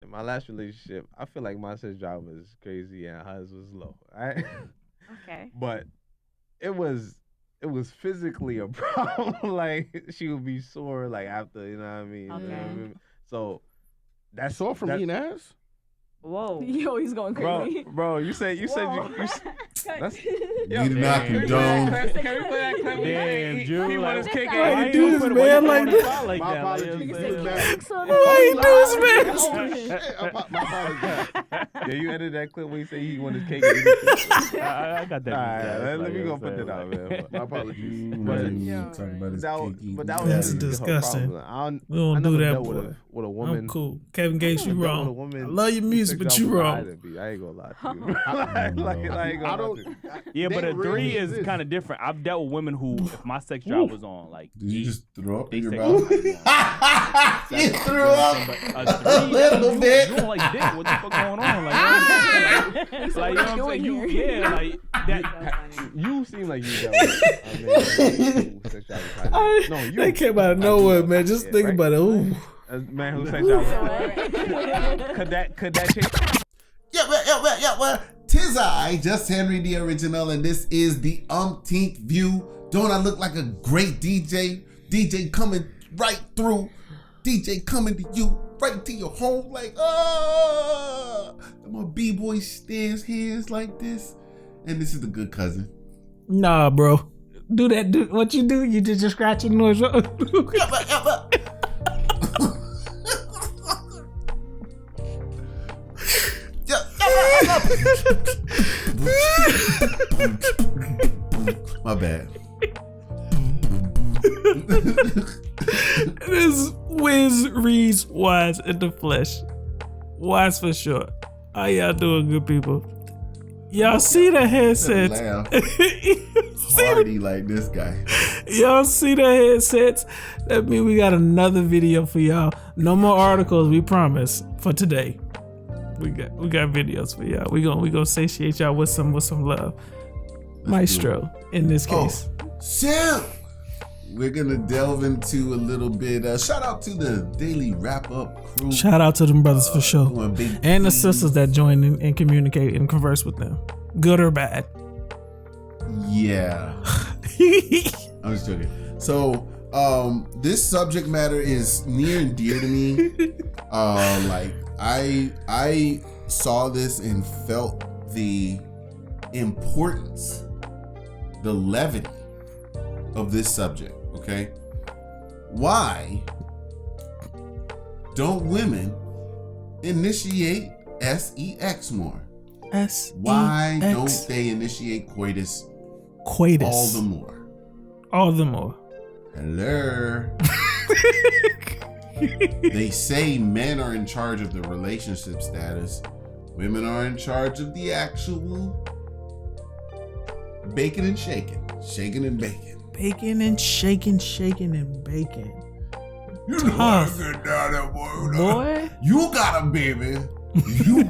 In my last relationship, I feel like my sex drive was crazy and hers was low. Right? Okay. But it was physically a problem. Like she would be sore like after, you know what I mean? Okay. You know what I mean? So that's Sore from eating ass? Whoa. Yo, he's going crazy. Bro, you said you that's We do not condone. Can we play that clip? Damn, Drew. He want his cake Why and you do put this, man like that? like My that. apologies. Why you do this, man? My apologies. Yeah, you edited that clip when he said he wanted his cake and eat it. I got that. Alright, let me go put that out, man. My apologies. Talking about his That, cake eating. but that was That's her disgusting. problem. We don't I do never that, dealt boy. with a woman. I'm cool. Kevin Gates, you I never dealt wrong. with a woman I love your music, but you wrong. I ain't gonna lie to you. I ain't gonna lie to you. Yeah, but They a 3 really is exist. kind of different. I've dealt with women who, if my sex drive was on, like, Did you just throw up in your They mouth? You threw up a little bit. You don't like dick. What the fuck going on? Like, you know what I'm saying? Yeah, like that. You seem like you dealt with sexuality. No, you. That came out of nowhere, man. Just think right? about it. Ooh. A man who sexuality. Could that change? Yeah. Tis I, JusHenry the original, and this is the umpteenth view. Don't I look like a great DJ? DJ coming right through. DJ coming to you, right to your home, like, my B-boy stands hands like this. And this is the good cousin. Nah, bro. Do that. Do what you do. You did your scratching noise. My bad. This Wiz Reeds Wise in the flesh. Wise for short. How y'all doing, good people? Y'all see the headsets? Laugh. See Hardy like this guy. y'all see the headsets? That means we got another video for y'all. No more articles, we promise, for today. We got videos for y'all. We gonna satiate y'all with some love. Maestro, in this case. So, we're gonna delve into a little bit. Shout out to the daily wrap up crew. Shout out to them brothers for sure. Doing big And the things. sisters that join in and communicate and converse with them. Good or bad. Yeah. I'm just joking. So, this subject matter is near and dear to me. Like I saw this and felt the importance, the levity of this subject. Okay, why don't women initiate sex more? Why don't they initiate coitus all the more? All the more. Hello. They say men are in charge of the relationship status. Women are in charge of the actual baking and shaking. Shaking and baking. Baking and shaking and baking. You Tough. get down there, boy. Boy. You got a baby. You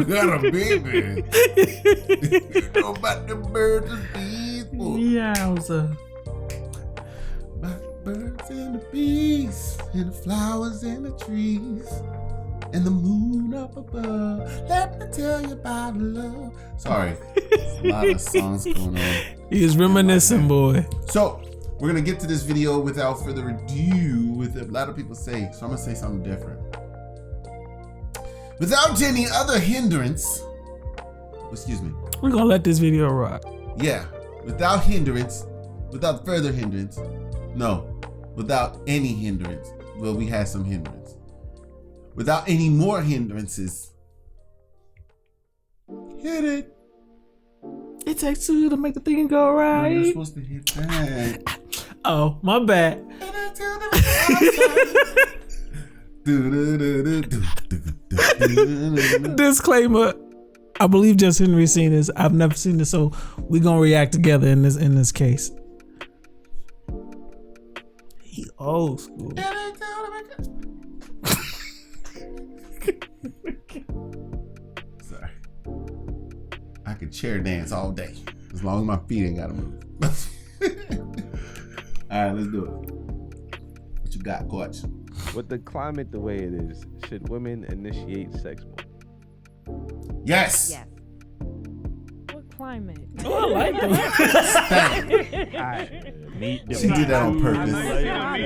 got a baby. You know about the birds and bees, boy. Yowza. About the birds and the bees, and the flowers and the trees, and the moon up above. Let me tell you about love. Sorry, there's a lot of songs going on. He is reminiscing, boy. So we're gonna get to this video without further ado. With a lot of people say, so I'm gonna say something different. Without any other hindrance, excuse me. We're gonna let this video rock. Yeah, without hindrance, without further hindrance. No, without any hindrance. Well, we had some hindrance. Without any more hindrances. Hit it. It takes two to make the thing go No, right. you're supposed to hit that. Oh, my bad. Disclaimer. I believe JusHenry seen this. I've never seen this, so we gonna react together in this case. He old school. Sorry. I could chair dance all day as long as my feet ain't gotta move. All right, let's do it. What you got, Coach? With the climate the way it is, should women initiate sex more? Yes. Yes. What climate? Oh, I like that. Stank. She She did that on purpose. Me too. Yes, I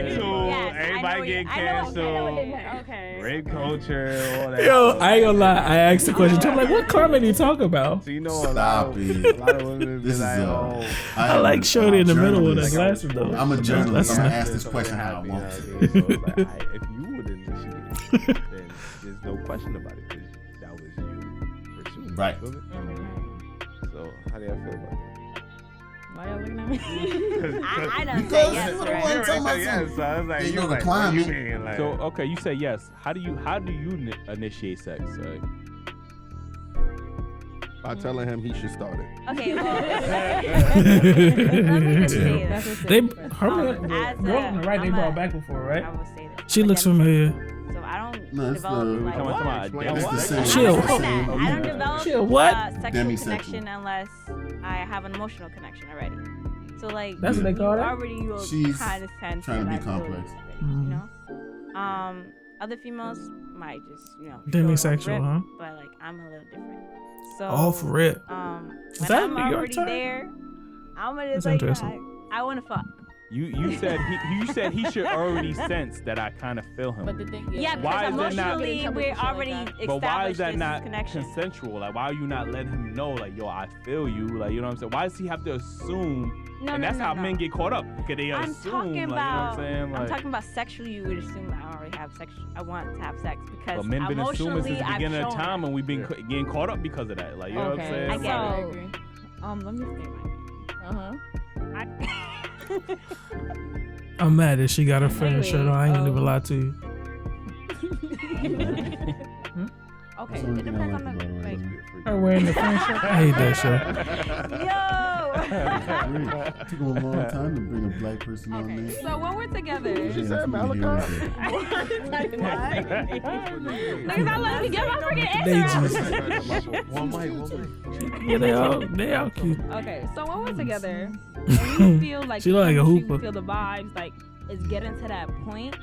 Everybody know get I know what canceled. they meant. Okay. Rape culture, all that. Yo, I ain't gonna lie. I asked the question. I'm like, what climate are you talking about? So you know Stop a it. lot of women be This is like, oh, I like Shorty in the middle with her journalist. glasses though. I'm a journalist. That's I'm not- gonna ask this question how I happy, want you know to. what I mean? So it's like, alright, if you would initiate, then there's no question about it because that was you pursuing. Right. You feel me? So how do y'all feel about that? Why y'all looking at me? I don't Because say yes, you right? were talking about yes, so I was like, you you know the like, what you climate. mean? Like, So okay, you say yes. How do you initiate sex? By telling him he should start it. Okay, well, Let me just say Yeah. that's a They, difference. her as girl a- on the right, they I'm brought a- back before, I right? will say this. She I'm a looks demi- familiar. So I don't No, it's develop the- like Come on, What? Explain It's what? the same. Chill. I don't develop Chill, what? sexual Demisexual. connection unless I have an emotional connection already. So like That's what they call you it? already will She's kind of sense trying to that be I feel complex. this already, Mhm. you know. Other females might just show it on Demisexual, rip, huh? But like I'm a little different. So Oh, for real. when that I'm New York already time? there, I'm gonna That's like interesting. I want to fuck. You said he should already sense that I kind of feel him. But the thing is, Yeah, Why because is that not- emotionally we're already established But why is that this not connection. consensual? Like, why are you not letting him know, like, yo, I feel you? Like, you know what I'm saying? Why does he have to assume? No, and no, that's no, how no. men get caught up because they I'm assume, talking like, about. you know what I'm saying? I'm Like, talking about sexually. You would assume that I already have sex. I want to have sex because but men been assuming since the I've beginning of shown time, that. and we've been getting caught up because of that. Like, you know what I'm saying? I Like, get I it. agree. Let me say mine. I'm mad that she got her friend Anyway, shirt on. I ain't gonna even lie to you. Okay, That's the only it thing I depends like on the about like. it. Her wearing the friend shirt. I hate that shit. It took him a long time to bring a black person on there. So when we're together, Yeah, She that's said what we Malachi. hear right Niggas not letting me get my freaking They answer out. just, one mic. yeah, they all cute. okay. So when we're together, and you feel like She look like a chemistry, hooper. we feel the vibes, like it's getting to that point.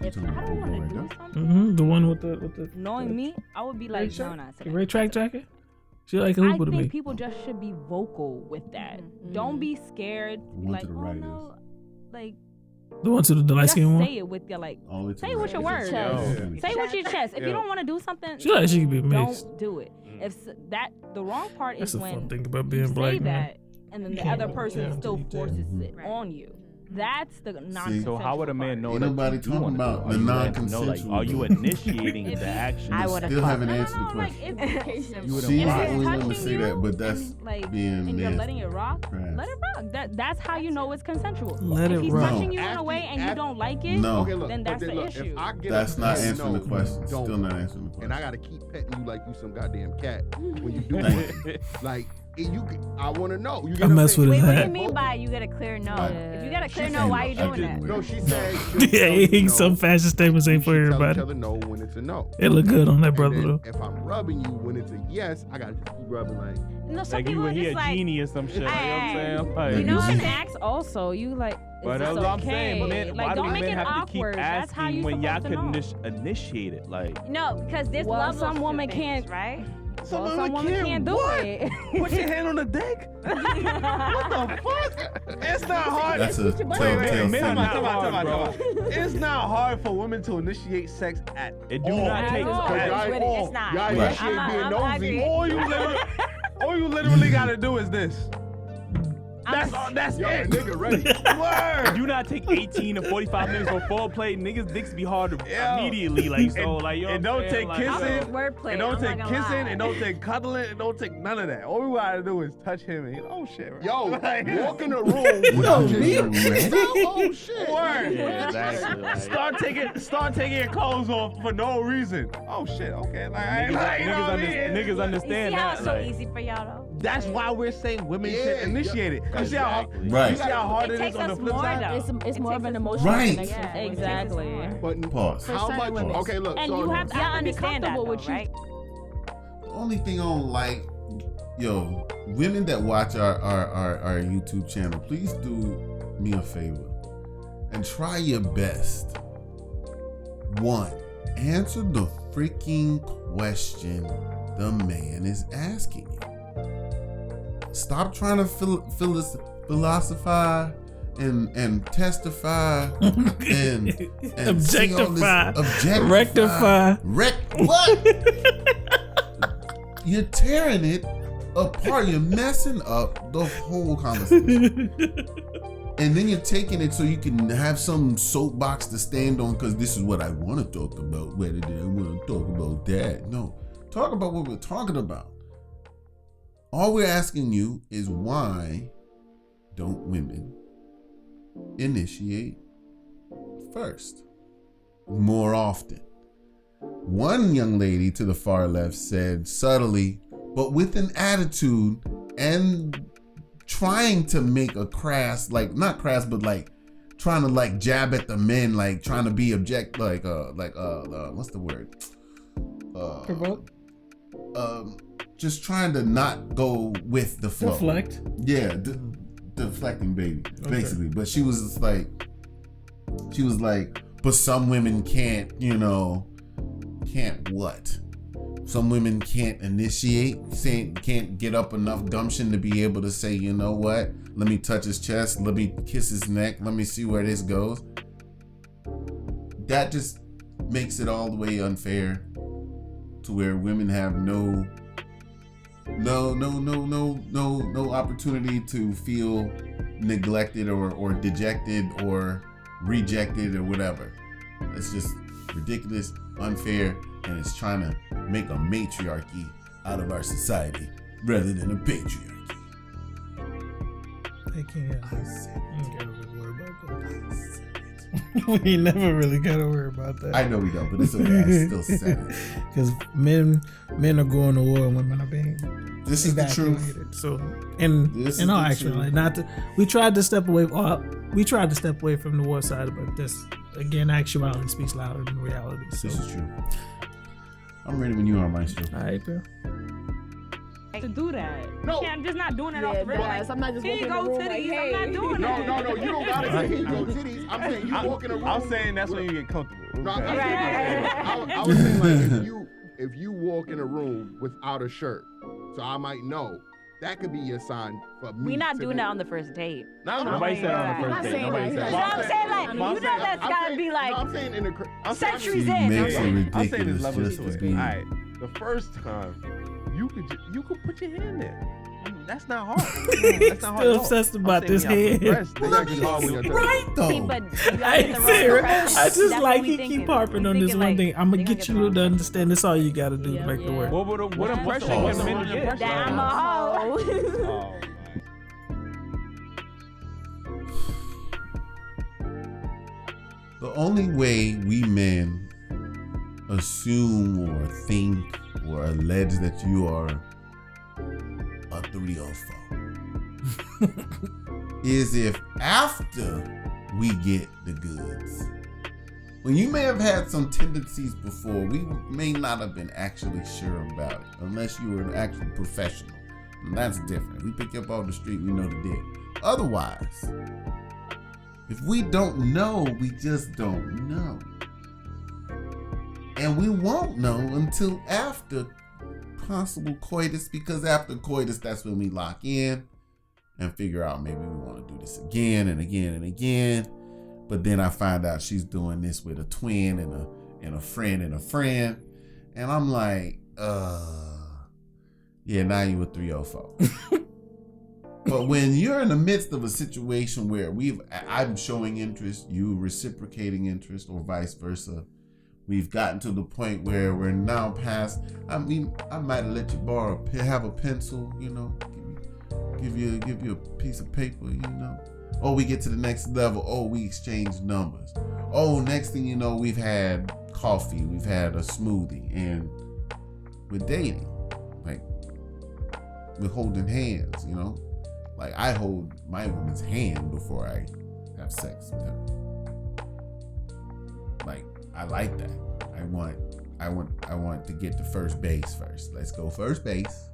If I talking about don't want to hooper do right something, The one with the Knowing me, I would be like, no, not the today. red track jacket. She like a I hooper to think me. people just should be vocal with that. Don't be scared. One Like, to the oh right no, like The one to the light just skin one. say it with your like. All the way to Say the it with right. your words. chest. Yeah. Say it with your chest. If Yeah. you don't want to do something, She like she could be mixed. don't do it. If that the wrong part That's is the fun when thing about you being say black, man. that, and then the can't other go person down still till you forces tell. it on you. That's the non. so how would a man know Ain't that nobody you do talking wanna about do it? the Are you letting him know, like, non-consensual are you though. initiating the action? I would've Still fucked. haven't answered the Like question. You She's would've the fucked. only one to touching say that, but that's and, like, being and you're nasty. letting it rock. Crass. Let it rock. That's how you know it's consensual. Let if it he's rock. touching you in a After- way and you after- don't like it, No, Okay, look, then but that's the look, issue. If I get that's a not yes, answering the no, question. don't. Still not answering the And I question. gotta keep petting you like you some goddamn cat when you do Thank it. Like I want to know. You get I what I'm mess saying? with Wait, his what do you head. mean by you get a clear no? Right. If you got a clear She no, said why you I doing didn't that? wait. No, she said. Yeah, some fashion statements ain't for everybody. Tell her no when it's a no. It look good on that brother And then though. if I'm rubbing you when it's a yes, I gotta just keep rubbing like. No, some Like you people were are he just a like, genie or some shit. You know what I'm saying? Like, You know what I'm can saying? ask also. You like, is But this that's what I'm okay? saying. Men, Like, why do don't make men it have to keep awkward. That's how you asking when y'all supposed to could know. initiate it? Like, No, because there's Well, levels some to women things, can't- right? Well, some women can't do it. Put your hand on the dick. What the fuck? It's not hard. That's a Wait, telltale men are sign. not hard, It's not hard for women to initiate sex at it do all. not take. all. Cause At y'all- all. It's not. Y'all Right. initiate I'm- being I nosy. agree. All you literally gotta do is this. That's Yo, it. nigga ready. Word. Do not take 18 to 45 minutes for foreplay. Niggas dicks be hard Yeah. immediately. Like so, like yo. It don't take I was kissing. wordplay. It don't I'm take not gonna kissing. lie. It don't take cuddling. It don't take none of that. All we gotta do is touch him and oh shit. Right? Yo, Like, walk in the room without your ready? Oh shit. Word. Yeah, exactly. Like, Start taking your clothes off for no reason. Oh shit. Okay. Like, I ain't like, you know what I mean? niggas You see understand how that. it's so like, easy for y'all though? That's why we're saying women Yeah, should initiate it. You see how Exactly. Right. you see how hard It it takes is on the us flip more, side. though. It's more of an takes us emotional Right. connection. Yeah, it takes us Exactly. more. But Pause. how certain much? women. Okay, look. And so you have to Y'all be understand that comfortable though, with you. right? The only thing I don't like, yo, women that watch our YouTube channel, please do me a favor and try your best. One, answer the freaking question the man is asking you. Stop trying to philosophize and testify and objectify, rectify, rectify. what? You're tearing it apart. You're messing up the whole conversation. And then you're taking it so you can have some soapbox to stand on because this is what I want to talk about. Whether I want to talk about that. No. Talk about what we're talking about. All we're asking you is why don't women initiate first more often? One young lady to the far left said subtly, but with an attitude and trying to make a crass, like not crass, but like trying to like jab at the men, like trying to be object, like what's the word? Provoke? Just trying to not go with the flow. Deflect? Yeah, deflecting, baby, basically. But she was like, but some women can't, can't what? Some women can't initiate, can't get up enough gumption to be able to say, you know what? Let me touch his chest. Let me kiss his neck. Let me see where this goes. That just makes it all the way unfair to where women have no opportunity to feel neglected or dejected or rejected or whatever. It's just ridiculous, unfair, and it's trying to make a matriarchy out of our society rather than a patriarchy. They can't. I said You ain't gotta really worry about that. I said it. We never really gotta worry about that. I know we don't, but it's okay. I still said it. Because men are going to war and women are being This is the truth. evacuated. So, in This is all the actuality, truth. we tried to step away. We tried to step away from the war side, but this again, actuality speaks louder than reality. So, This is true. I'm ready when you are, Maestro. all right, bro. To do that. No. I'm just not doing it off Yeah, the rip. guys, I'm not just Here you walking in go, the room like, titties. hey. I'm not doing that. No, you don't gotta say here you go titties. I'm saying you walk in a room. I'm saying that's when you get comfortable. No, Okay. I was saying like if you walk in a room without a shirt, so I might know that could be your sign for me. We're not to doing be- that on the first date. No, Nobody said on the I'm not first date. saying Nobody that. said You know what I'm saying? Like, I'm you know saying- that's I'm gotta saying- be like No, I'm saying in the centuries She in. makes it I'm saying ridiculous there's levels just to to it. be. All right, the first time you could put your hand there. That's not hard. That's not hard. Still at all. obsessed I'm about saying this when y'all head. progress, Well, that gets hard when you're Right See, though. but I ain't serious. I just like he keep harping on this one thing. I'm gonna get you to understand. That's all you gotta do to make it work. What impression What's can the men get? that I'm a hoe. Oh, The only way we men assume or think or allege that you are a 304 is if after we get the goods. When you may have had some tendencies before, we may not have been actually sure about it unless you were an actual professional. And that's different. We pick you up off the street, we know the deal. Otherwise, if we don't know, we just don't know. And we won't know until after possible coitus, because after coitus, that's when we lock in and figure out maybe we want to do this again and again and again. But then I find out she's doing this with a twin and a friend and a friend. And I'm like, yeah, now you a 304. But when you're in the midst of a situation where I'm showing interest, you reciprocating interest, or vice versa, we've gotten to the point where we're now past. I mean, I might have let you have a pencil, give you a piece of paper, Oh, we get to the next level. Oh, we exchange numbers. Oh, next thing you know, we've had coffee, we've had a smoothie, and we're dating. Like, we're holding hands, Like, I hold my woman's hand before I have sex with her. Like, I like that. I want to get to first base first. Let's go first base.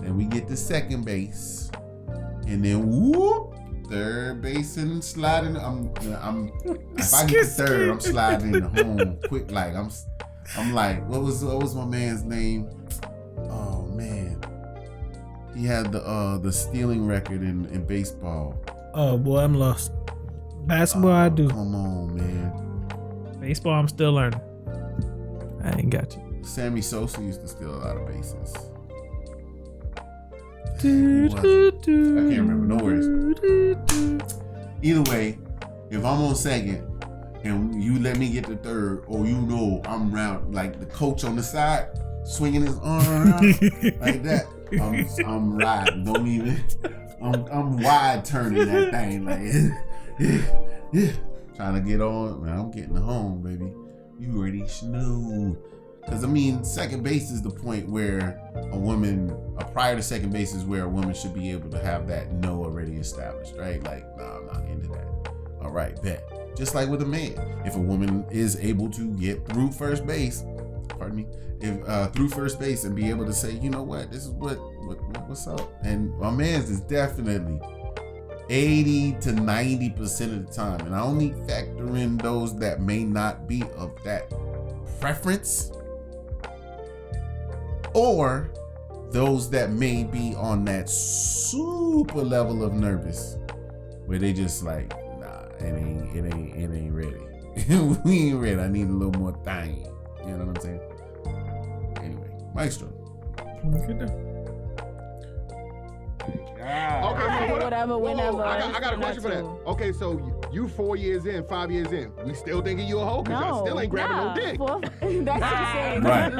Then we get to second base. And then whoop, third base and sliding. If I get to third, I'm sliding home quick. Like I'm I'm like, what was my man's name? Oh man, he had the stealing record in baseball. Oh boy, I'm lost. Basketball, I do. Come on, man. Baseball, I'm still learning. I ain't got you. Sammy Sosa used to steal a lot of bases. I can't remember no words. Either way, if I'm on second and you let me get to third, or you know I'm round like the coach on the side swinging his arm around like that, I'm riding. Don't even. I'm wide turning that thing like trying to get on. Man, I'm getting home, baby. You already know. Because, I mean, second base is the point where prior to second base is where a woman should be able to have that no already established, right? Like, nah, I'm not into that. All right, bet. Just like with a man. If a woman is able to get through first base, through first base and be able to say, you know what, this is what's up. And my man's is definitely 80 to 90% of the time. And I only factor in those that may not be of that preference, or those that may be on that super level of nervous where they just like, nah, it ain't ready. We ain't ready. I need a little more thing. You know what I'm saying? Anyway, Maestro. Okay, whatever, whenever. I got a question for that. Okay, so you 4 years in, 5 years in, we still thinking you a hoe because y'all still ain't grabbing no dick. That's Right.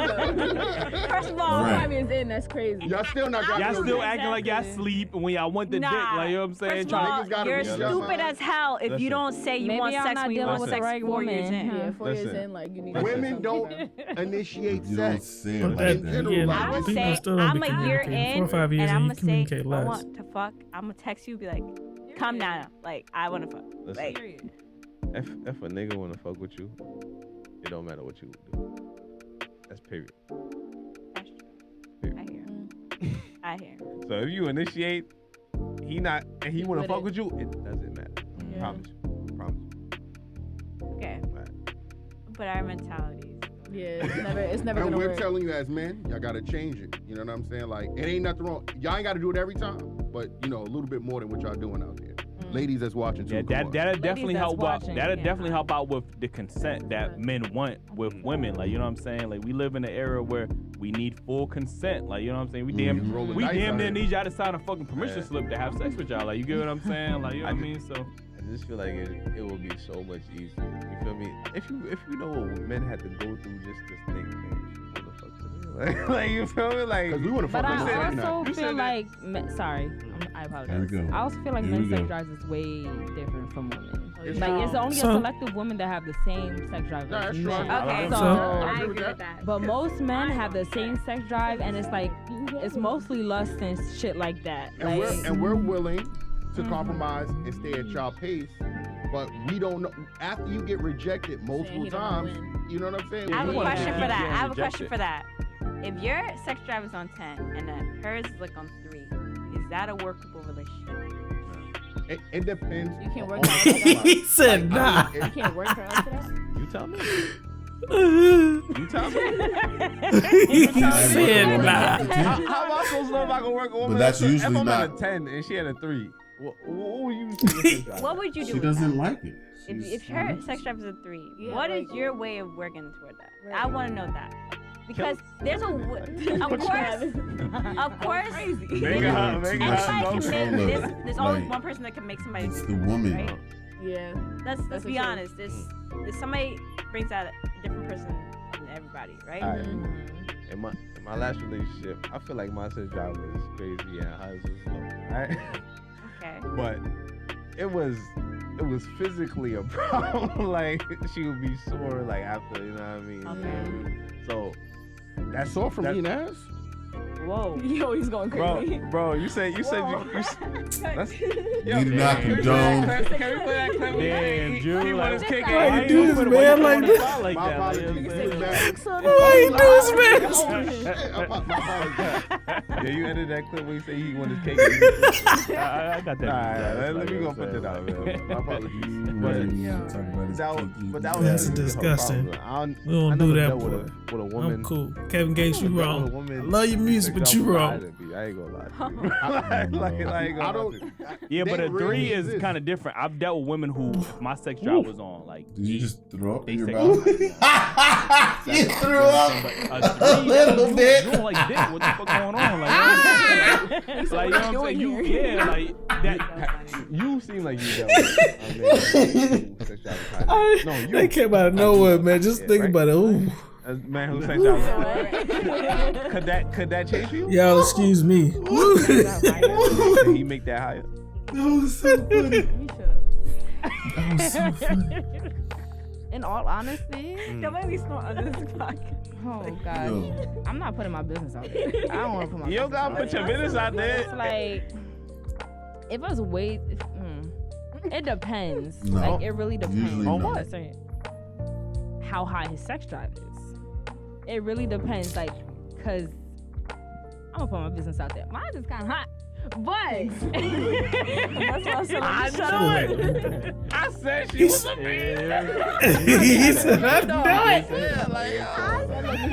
First of all, 5 years in, that's crazy. Y'all still not grabbing Y'all no still dick. acting like y'all sleep when y'all want the dick. Like, you know what I'm saying? First of all, Niggas gotta you're be young. stupid as hell if you don't say you Maybe want I'm sex not when you dealing want with sex the right 4 years woman. in. Yeah, 4 years Listen. in, like you need. Women don't initiate You don't sex. say it But like that, that. general, yeah, like, I would people say still don't I'm be a year communicating. 4 in, or 5 years and in, I'm you gonna say communicate I less. want to fuck. I'm gonna text you, be like, calm down. Like I want to fuck. Listen. Like If a nigga wanna fuck with you, it don't matter what you do. That's period. that's true. I hear. I hear. So if you initiate, he wanna with fuck it. with you, it doesn't matter. Yeah. Promise you. Okay, Right. but our mentalities. Yeah, it's never And gonna we're work. telling you as men, y'all gotta change it. You know what I'm saying? Like, it ain't nothing wrong. Y'all ain't gotta do it every time, but you know, a little bit more than what y'all doing out there. Ladies that's watching too. Yeah, come on. that'll definitely that's help out. watching, That'll yeah. definitely help out with the consent that men want with women. Like, you know what I'm saying? Like, we live in an era where we need full consent. Like, you know what I'm saying? We damn Roll the we dice damn out near here. need y'all to sign a fucking permission Yeah. slip to have sex with y'all. Like, you get what I'm saying? Like, you know what I mean? So I just feel like it will be so much easier. You feel me? If you know what men had to go through just to think, man, you wanna fuck to me? Like you feel me? Like Cause we wanna fuck But on I Saturday also night. You feel said like, sorry, I Here apologize. we go. I also feel like Here we men's sex go. drives is way different from women. It's Like it's true. only So- a selective women that have the same sex drive Nah, as that's true. men. Okay, So, I agree with that. but most men have the same sex drive, and it's like it's mostly lust and shit like that. And Like, we're willing to compromise and stay at y'all pace, but we don't know. After you get rejected multiple he don't times, win. you know what I'm saying? I have a Yeah. question for that. I have a Reject question it. for that. If your sex drive is on 10 and hers is like on 3, is that a workable relationship? It depends. You can't work on out the like that. compromise. He said, Like, nah. You can't work her up to that. you tell me. You tell me. He said, nah. How am I supposed to know if I can work a woman? But that's if usually I'm at not- a 10 and she had a 3. What would you say? What would you do She with doesn't that? like it. If her sex drive is a 3, Yeah, what is like- your way of working toward that? Right. I want to know that. Because there's a, of course, Make it hot, make it hot. anybody can Control make, it. there's always Like, one person that can make somebody It's do the it, woman. right? Yeah. Let's That's be the truth. honest. There's somebody brings out a different person in everybody, right? All right. Mm-hmm. In my last relationship, I feel like my sex drive was crazy and hers was low, right? Okay. But it was physically a problem. Like she would be sore like after, you know what I mean? Okay. So That's sore from That- eating ass. Whoa. Yo, he's going crazy. bro, you said you Whoa. that's, We do not can we condone. play that clip? Damn, Drew, He like- was kicking. Why Why you do this, put- man, why you like put this? it out like My that? Like, you know apologies. what I'm saying? Why you do this, man? Oh, shit. My apologies. Yeah, you edited that clip where you say he wanted his cake. I got that. Alright, let me go put that out, man. My apologies. But that was That's her disgusting. problem. We don't I do never that, dealt boy. with a woman. I'm cool. Kevin Gates, you I never wrong. dealt with a I woman love your music, but you wrong. I ain't gonna lie to you. I ain't gonna lie to you. Yeah, but They a 3 really is exist. kind of different. I've dealt with women who, if my sex drive was on, like, Did you just throw up they in your say- mouth? You threw up a little you bit. don't like dick. What the fuck going on? Like, you know what I'm saying? You like that. You seem like you dealt with sexuality. No, you. They came out of nowhere, man. Just think right? about it. Ooh. A man who sexuality. Could that change for you? Y'all excuse me. Did he make that higher? That was so funny. That was so funny. In all honesty, Don't make me snort on this podcast. oh god, Yo. I'm not putting my business out there. I don't want to put my. You don't business gotta out put there. your business out It's there. like if it's weight, it depends. No. Like it really depends Usually on no. what how high his sex drive is. It really depends, like, cause I'm gonna put my business out there. Mine is kind of hot, but that's why I'm so I shut knew up. it. I said she was a man. He said, I know it. Yeah, like,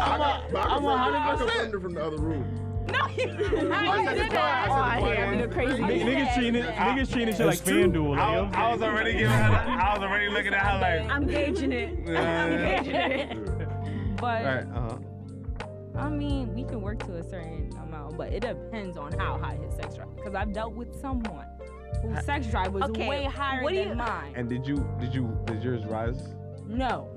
I'm 100%. confirmed it from the other room. No, you didn't. I did that. Oh, I hear I'm the crazy. Niggas treating shit like That's true. FanDuel. Like, I was already giving her. I was already looking at her like. I'm gauging it. I'm gauging it. But Right. I mean, we can work to a certain amount, but it depends on how high his sex drive. Because I've dealt with someone whose sex drive was Okay, way higher what do than you- mine. And did yours rise? No.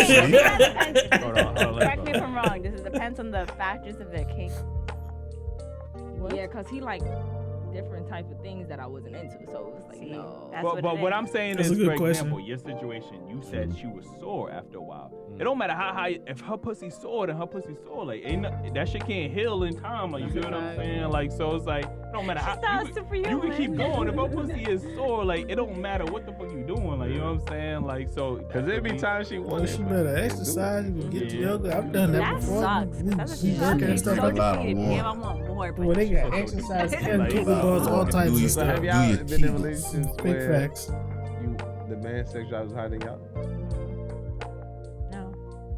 Hold on, Correct me if I'm wrong. Does it depends on the factors of the cake? Yeah, because he liked different type of things that I wasn't into. So it was like, See, no. that's But it what is. I'm saying That's is, a good for question. example, your situation, you said she was sore after a while. It don't matter how high, if her pussy sore, then her pussy sore. Like, that shit can't heal in time. Like, you feel what I'm saying? Like, so it's like, it don't matter how. sounds You superhuman. can keep going. If her pussy is sore, like, it don't matter what the fuck you doing. Like, you know what I'm saying? Like, so. Cause there be times she Well, wanted. she better exercise. You can get Yeah. yoga. I've done that That before. sucks. We- That's we what working and she's stuff so like that. depleted. Damn, I want more. Well, they got So exercise depleted. and Like, pickleball, all types do of your So stuff. have Do y'all your been in Kegels. relationships Big where facts. the man's sex drive was higher than y'all? No.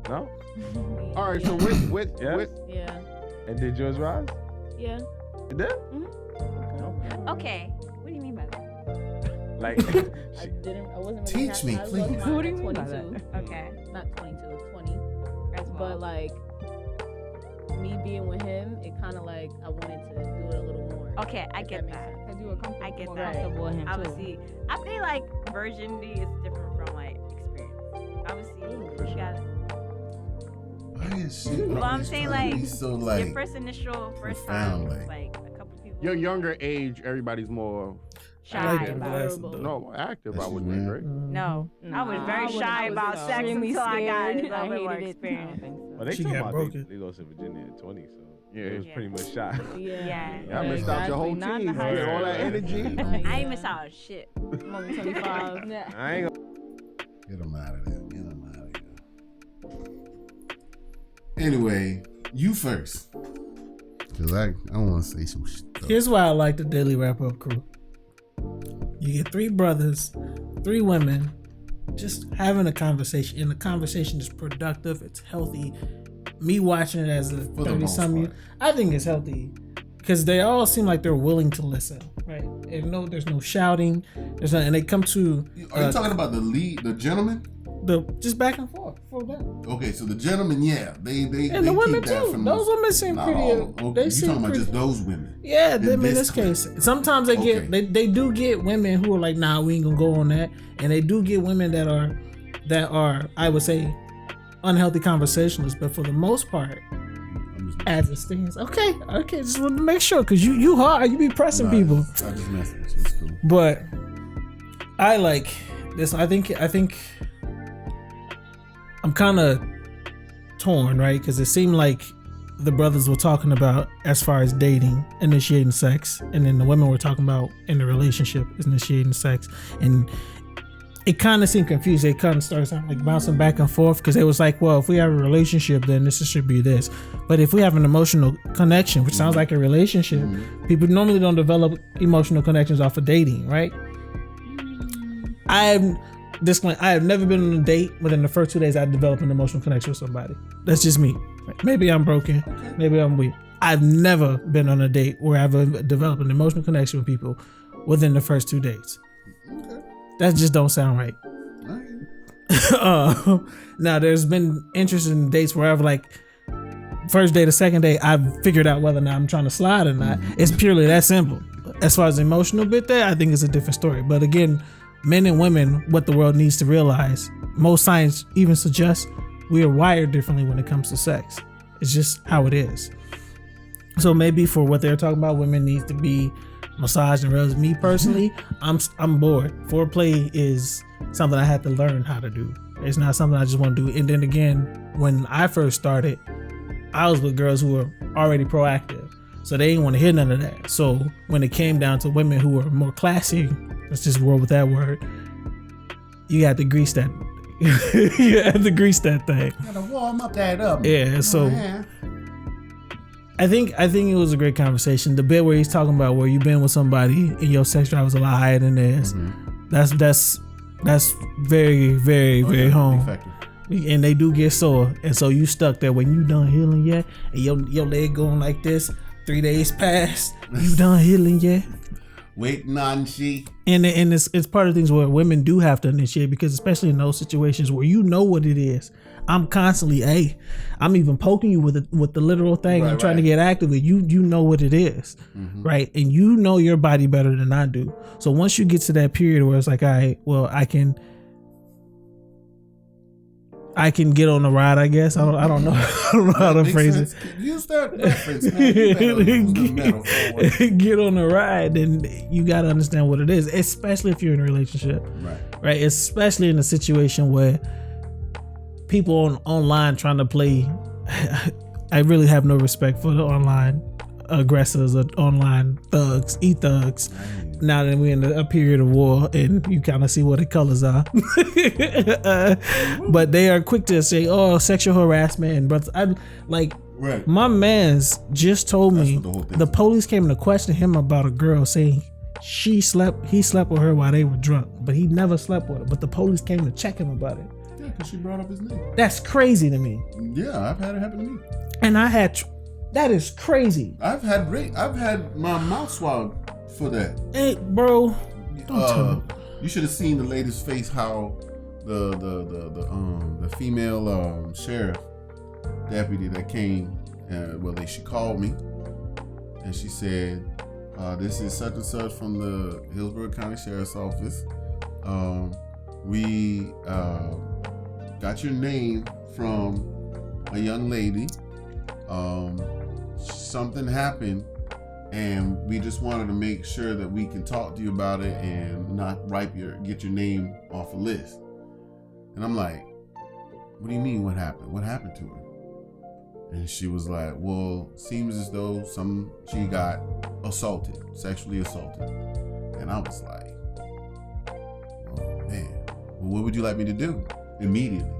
No. All right, so with Yeah. Yeah. And did yours rise? Yeah. It did. Okay. What do you mean by that? Like, I wasn't really Teach me, happy. I please. lost mine What do you at mean by 22. Okay. Not 22, 20. As well. But like me being with him, it kind of like I wanted to do it a little more. Okay, I if get makes that. sense. Because you were comfortable, I get more that. comfortable with him, too. Obviously, I feel like virginity is different from like experience. Obviously, you got Why is she Well, I'm always saying, trying to like, be so your like first initial first profound, time, like- like a couple people. your younger age, everybody's more shy I like that about glass it. though. no active. I That's would just think, weird. right? No, I was very I shy was about sex extremely until I got a scared. little I bit more hated it. experience. well, they She talking got about broken. they lost in Virginia at 20, so Yeah. it was Yeah. pretty much shy. Yeah. Y'all missed out your whole Not team. in high All that school. energy. I ain't miss out on shit. I'm only 25. I ain't gonna. Get him out of there. Get him out of here. Anyway, you first. Cause I want to say some stuff. Here's why I like the Daily Wrap Up crew. You get 3 brothers, 3 women, just having a conversation, and the conversation is productive. It's healthy. Me watching it as a For the 30-something, most I think it's healthy because they all seem like they're willing to listen, right? And no, there's no shouting. There's not, and they come to Are you talking about the gentleman? the just back and forth for them. Okay, so the gentleman, yeah, they And they the women keep that too. from Those women seem not pretty. all of them. They You seem talking about pretty. just those women? Yeah, In them in this this clip. case. Sometimes they get Okay. they do get women who are like, nah, we ain't gonna go on that. And they do get women that are I would say unhealthy conversationalists, but for the most part, I'm just, as it stands. Okay, just want to make sure because you hard, you be pressing people. I just messed with you. It's cool. But I like this. I think I'm kind of torn, right? Because it seemed like the brothers were talking about as far as dating, initiating sex, and then the women were talking about in the relationship initiating sex, and it kind of seemed confused. They kind of started sounding like bouncing back and forth because it was like, well, if we have a relationship, then this should be this. But if we have an emotional connection, which sounds like a relationship, people normally don't develop emotional connections off of dating, right? I have never been on a date within the first 2 days I developed an emotional connection with somebody. That's just me. Maybe I'm broken. Maybe I'm weak. I've never been on a date where I've developed an emotional connection with people within the first 2 dates. That just don't sound right. Now there's been interesting dates where I've like first day to second day I've figured out whether or not I'm trying to slide or not. It's purely that simple. As far as the emotional bit there, I think it's a different story. But again, men and women, what the world needs to realize, most science even suggests we are wired differently when it comes to sex. It's just how it is. So maybe for what they're talking about, women need to be massaged and rubs. Me personally, I'm bored. Foreplay is something I had to learn how to do. It's not something I just want to do. And then again, when I first started, I was with girls who were already proactive, so they didn't want to hear none of that. So when it came down to women who were more classy, let's just roll with that word, you got to grease that. You have to grease that thing. You gotta warm up that up. Yeah. So. I think it was a great conversation. The bit where he's talking about where you've been with somebody and your sex drive was a lot higher than theirs. That's very, very, very home. Effective. And they do get sore, and so you stuck there when you done healing yet, and your leg going like this. 3 days passed. You done healing yet? Waiting on she. And it's part of things where women do have to initiate, because especially in those situations where you know what it is. I'm constantly, I'm even poking you with the literal thing. I'm trying to get active with you. You know what it is, right? And you know your body better than I do. So once you get to that period where it's like, all right, well, I can get on the ride, I guess. I don't know. I don't know how to phrase it. Use that reference, man. Get on the ride, then you got to understand what it is, especially if you're in a relationship, right? Especially in a situation where people online trying to play. I really have no respect for the online aggressors or online thugs, e-thugs. Now that we're in a period of war, and you kind of see what the colors are. But they are quick to say, oh, sexual harassment. And brothers, my man's just told me the police came to question him about a girl saying he slept with her while they were drunk, but he never slept with her. But the police came to check him about it. Yeah, because she brought up his name. That's crazy to me. Yeah, I've had it happen to me. And that is crazy. I've had my mouth swallowed for that. Hey, bro. Don't tell me. You should have seen the lady's face. How the female sheriff deputy that came. She called me, and she said, "This is such and such from the Hillsborough County Sheriff's Office. We got your name from a young lady. Something happened, and we just wanted to make sure that we can talk to you about it and not get your name off a list." And I'm like, "What do you mean? What happened? What happened to her?" And she was like, "Well, seems as though she got sexually assaulted." And I was like, "Oh man, well, what would you like me to do?" Immediately.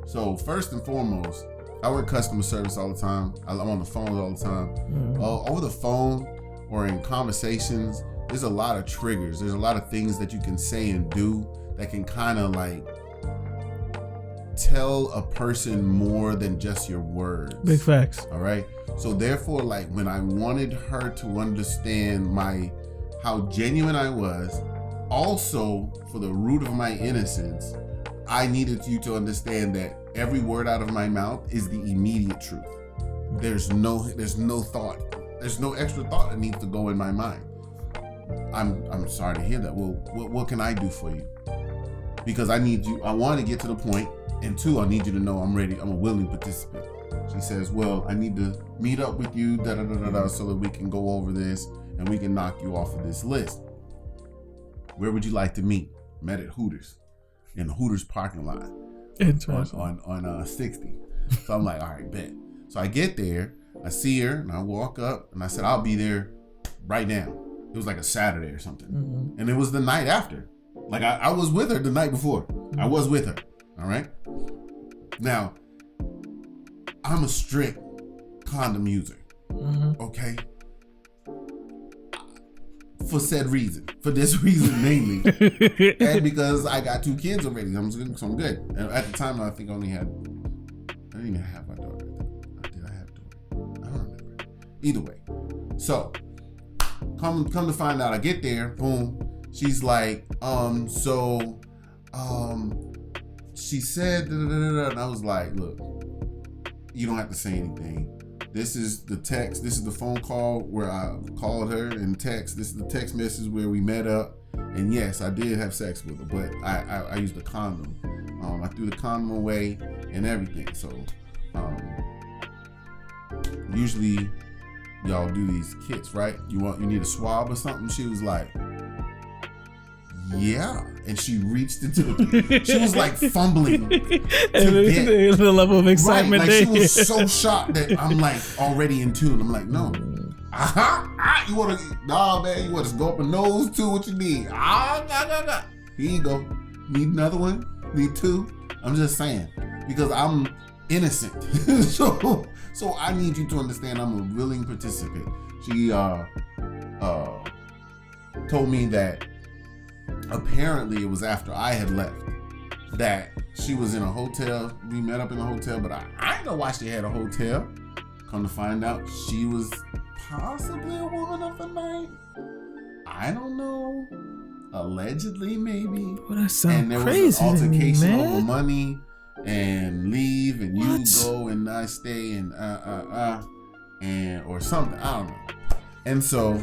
So first and foremost, I work customer service all the time. I'm on the phone all the time. Over the phone or in conversations, there's a lot of triggers. There's a lot of things that you can say and do that can kind of like tell a person more than just your words. Big facts. All right. So therefore, like when I wanted her to understand how genuine I was, also for the root of my innocence, I needed you to understand that every word out of my mouth is the immediate truth. There's no thought. There's no extra thought that needs to go in my mind. I'm sorry to hear that. Well, what can I do for you? Because I want to get to the point, and two, I need you to know I'm ready. I'm a willing participant. She says, "Well, I need to meet up with you, so that we can go over this and we can knock you off of this list. Where would you like to meet?" Met at Hooters, in the Hooters parking lot. On 60. So I'm like, all right, bet. So I get there, I see her, and I walk up, and I said, "I'll be there right now." It was like a Saturday or something. And it was the night after. Like I was with her the night before. I was with her. All right. Now, I'm a strict condom user. Okay. For said reason. For this reason mainly. And because I got 2 kids already. So I'm good. And at the time, I think I didn't even have my daughter. Did I have a daughter? I don't remember. Either way. So, come to find out, I get there, boom. She's like, she said, and I was like, look, you don't have to say anything. This is the text. This is the phone call where I called her and text. This is the text message where we met up. And yes, I did have sex with her, but I used a condom. I threw the condom away and everything. So, usually y'all do these kits, right? You need a swab or something? She was like, yeah. And she reached into it. She was like fumbling to get the level of excitement. Right, like she was so shocked that I'm like already in tune. I'm like, no. You want to, nah, man, you want to go up a nose too? What you need? Here you go. Need another one? Need 2? I'm just saying. Because I'm innocent. So I need you to understand I'm a willing participant. She told me that apparently it was after I had left that she was in a hotel. We met up in a hotel, but I didn't know why she had a hotel. Come to find out, she was possibly a woman of the night. I don't know. Allegedly, maybe. Well, that sounds and there crazy was an altercation to me, man. over money and leave, and you go and I stay and and or something. I don't know. And so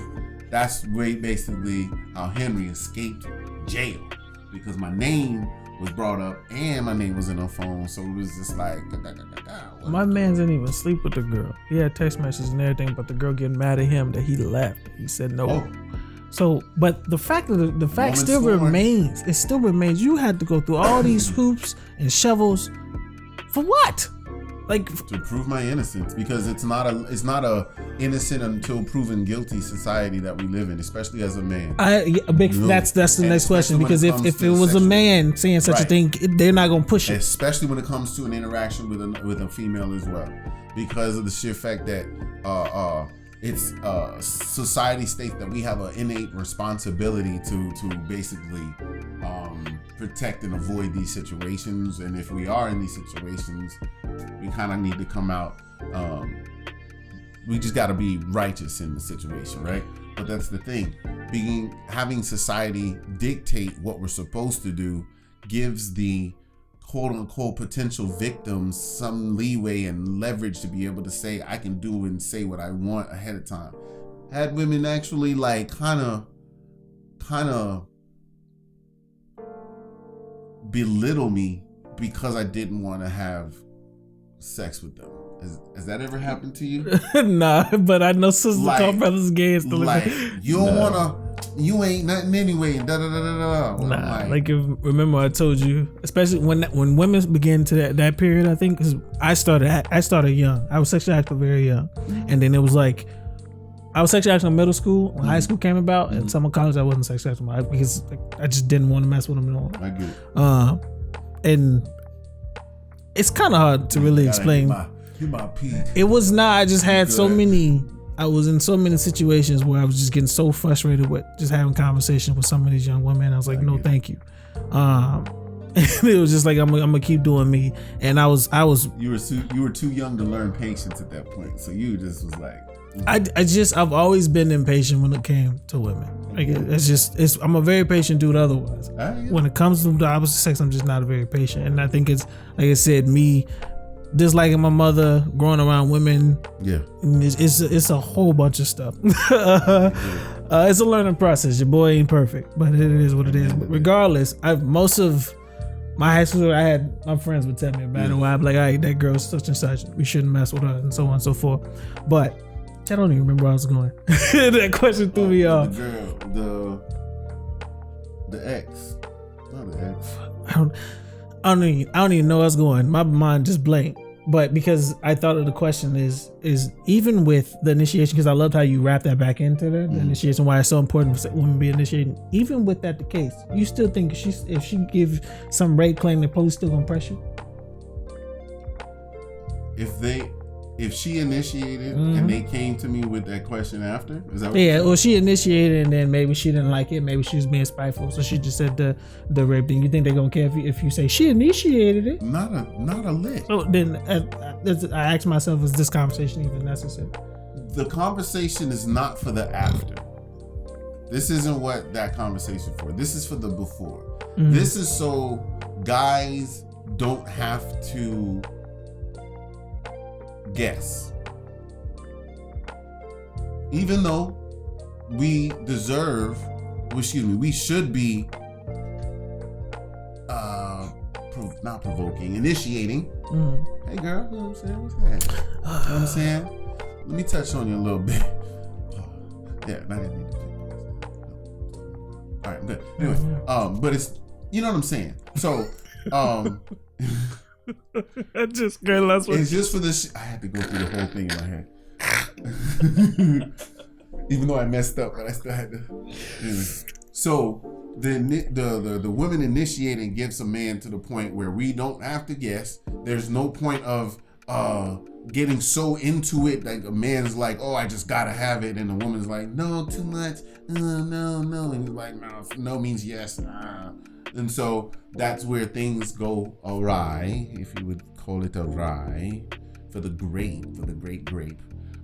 that's basically how Henry escaped jail, because my name was brought up and my name was in her phone. So it was just like, my man didn't even sleep with the girl. He had text messages and everything, but the girl getting mad at him that he left. He said no. Oh. So, but the fact Woman still scorned. remains. It still remains. You had to go through all these hoops and shovels for what? Like to prove my innocence, because it's not a innocent until proven guilty society that we live in, especially as a man. That's the next question, because if it was a man saying such a thing, they're not gonna push it. Especially when it comes to an interaction with a female as well, because of the sheer fact that it's society states that we have an innate responsibility to basically protect and avoid these situations, and if we are in these situations, we kind of need to come out. We just got to be righteous in the situation, right? But that's the thing. Having society dictate what we're supposed to do gives the quote unquote potential victims some leeway and leverage to be able to say, I can do and say what I want ahead of time. Had women actually like kind of belittle me because I didn't want to have sex with them. Has that ever happened to you? Nah, but I know sisters call brothers gay and stuff like you don't wanna, you ain't nothing anyway. Remember I told you, especially when women begin to that period. I think because I started young. I was sexually active very young, and then it was like I was sexually active in middle school. When high school came about, and some in college I wasn't sexually active because I just didn't want to mess with them no more. I get it. And it's kind of hard to really explain. It was not. I just had so many. I was in so many situations where I was just getting so frustrated with just having conversations with some of these young women. I was like, no, thank you. It was just like I'm gonna keep doing me. And I was. You were too young to learn patience at that point. So you just was like. I've always been impatient when it came to women. Like I'm a very patient dude otherwise. When it comes to the opposite sex, I'm just not very patient. And I think it's, like I said, me disliking my mother, growing around women. Yeah. It's a whole bunch of stuff. It's a learning process. Your boy ain't perfect, but it is what it is. But regardless, most of my high school, my friends would tell me about it. Where I'd be like, all right, that girl's such and such. We shouldn't mess with her, and so on and so forth. But I don't even remember where I was going. That question threw me off. The girl, the ex, not the ex. I don't even know where I was going. My mind just blanked. But because I thought of the question is even with the initiation, because I loved how you wrap that back into the initiation, why it's so important for women to be initiating. Even with that the case, you still think if she give some rape claim, the police still gonna press you? If she initiated and they came to me with that question after, is that what yeah? Well, she initiated and then maybe she didn't like it. Maybe she was being spiteful, so she just said the rape thing. You think they're gonna care if you say she initiated it? Not a lick. So then I asked myself, is this conversation even necessary? The conversation is not for the after. This isn't what that conversation for. This is for the before. This is so guys don't have to guess. Even though we should be not provoking, initiating. Hey girl, you know what I'm saying? What's that? You know what I'm saying? Let me touch on you a little bit. Yeah, not that need to pick. All right, I'm good. Anyway, but it's, you know what I'm saying? So, just girl, that's what it's just for this. I had to go through the whole thing in my head. Even though I messed up, but I still had to. Anyway. So the women initiating gets a man to the point where we don't have to guess. There's no point of getting so into it, like a man's like, oh, I just gotta have it, and the woman's like, no, too much, no, and he's like, no means yes, and so that's where things go awry, if you would call it awry, for the great grape.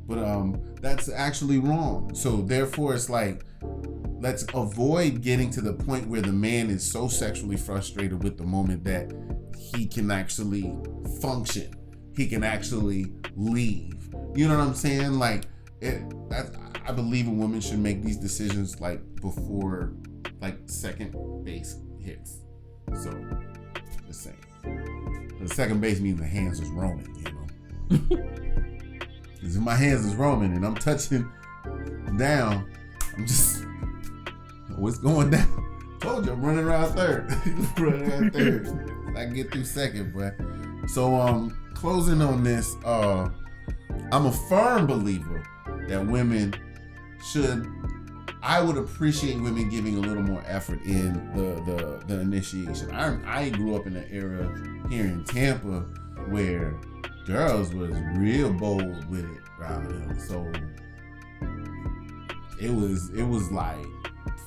But that's actually wrong. So therefore it's like, let's avoid getting to the point where the man is so sexually frustrated with the moment that he can actually function. He can actually leave. You know what I'm saying? Like, I believe a woman should make these decisions like before like second base hits. So, just saying. The second base means the hands is roaming, you know? Because if my hands is roaming and I'm touching down, I'm just, what's going down? Told you I'm running around third. I can get through second, but so closing on this, I'm a firm believer that women I would appreciate women giving a little more effort in the initiation. I grew up in an era here in Tampa where girls was real bold with it around here. So it was like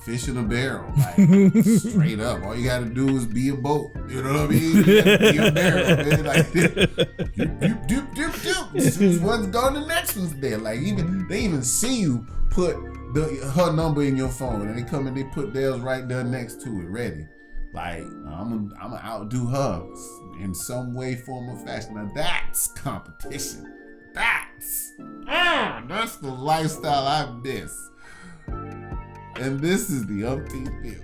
fish in a barrel, like straight up. All you gotta do is be a boat. You know what I mean? You gotta be a barrel, man. Like doop. This one's gone, the next one's there. Like they even see you put her number in your phone, and they come and they put theirs right there next to it, ready. Like I'm gonna outdo her in some way, form, or fashion. Now that's competition. That's the lifestyle I miss. And this is the Umpteenth View.